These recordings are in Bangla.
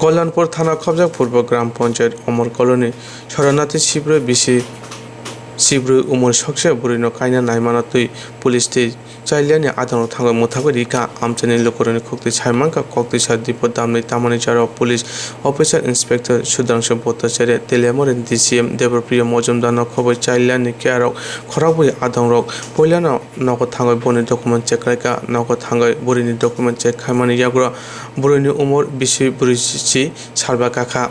কল্যাণপুর থানা কবজা পূর্ব গ্রাম পঞ্চায়েত অমর কলোনি শরণার্থী শিবির বিশি শিবির উমর Soksukya Bwrwino Kaina নাইমানাতই পুলিশ চাইলিয়ানি আদালত থাঙ্গই মুথাগই রিকা আমচানি লোকরনি খুক্তি ছাইমাঙ্কা কক্তি সাদিপ দামনি তামানি চার police officer inspector Sudhanshu Bhattacharya তেলিয়ামরেন ডিসিএম দেবপ্রিয় মজুমদার খবর চাইলিয়ানি কেয়ারক খরাবই আদংরক পয়লানো নগদ থাঙ্গই বনি ডকুমেন্ট চেক রাইকা নগদ থাঙ্গই বরিনি ডকুমেন্ট চেক খাইমানি ইয়াগ্র Bwrwino Umor বিশি বুরিসি সারবা কাকা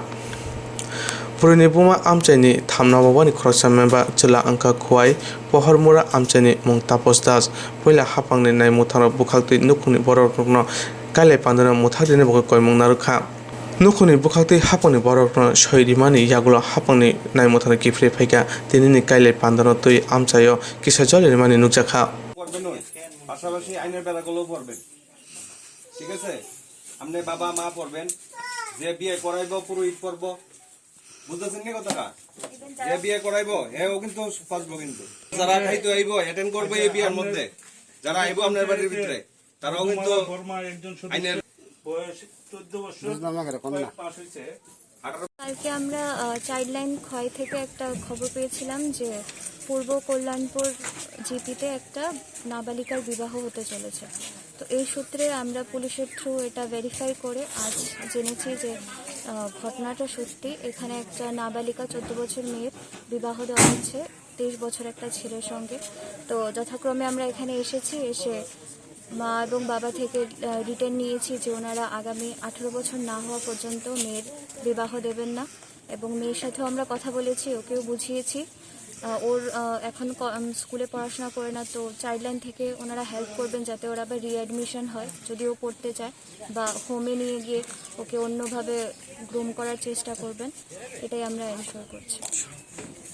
Bwrwino Buma amchaini thamna babani khoroksa member chela angka khuai pohormura amchaini mung tapos das poila hapangni nai mutharo bukhakti Nukhungni Borokrogno kailai pandana muthakdini bokoi koimung narukha Nukhungni bukhakti hapangni Borokrogno soirimani yagulo hapangni nai mutharo kifre phaika tinini kailai pandana tui amchayo kisa jolini mani nukjakha পাশাপাশি আইনের বেলাগুলো পড়বেন ঠিক আছে আপনি বাবা মা পড়বেন যে বিয়ে করাইবো পুরোহিত পড়ব বুঝতেছেন কি কথাটা যে বিয়ে করাইবো হেও কিন্তু ফাসবো কিন্তু যারা খাইতে আইবো অ্যাটেন্ড করবে এই বিয়ের মধ্যে যারা আইবো আপনার বাড়ির ভিতরে তারাও কিন্তু আইনের বয়স 14 বছর পাস হইছে। কালকে আমরা চাইল্ডলাইন ক্ষয় থেকে একটা খবর পেয়েছিলাম যে পূর্ব কল্যাণপুর জিপিতে একটা নাবালিকার বিবাহ হতে চলেছে। তো এই সূত্রে আমরা পুলিশের থ্রু এটা ভেরিফাই করে আজ জেনেছি যে ঘটনাটা সত্যি। এখানে একটা নাবালিকা 14 বছর মেয়ের বিবাহ দেওয়া হচ্ছে 23 বছর একটা ছেলের সঙ্গে। তো যথাক্রমে আমরা এখানে এসে মা এবং বাবা থেকে রিটেন নিয়েছি যে ওনারা আগামী 18 বছর না হওয়া পর্যন্ত মেয়ের বিবাহ দেবেন না, এবং মেয়ের সাথেও আমরা কথা বলেছি, ওকেও বুঝিয়েছি। ওর এখন স্কুলে পড়াশোনা করে না, তো চাইল্ডলাইন থেকে ওনারা হেল্প করবেন যাতে ওর আবার রিঅ্যাডমিশন হয় যদি ও পড়তে চায়, বা হোমে নিয়ে গিয়ে ওকে অন্যভাবে গ্রুম করার চেষ্টা করবেন, এটাই আমরা এনশিওর করছি।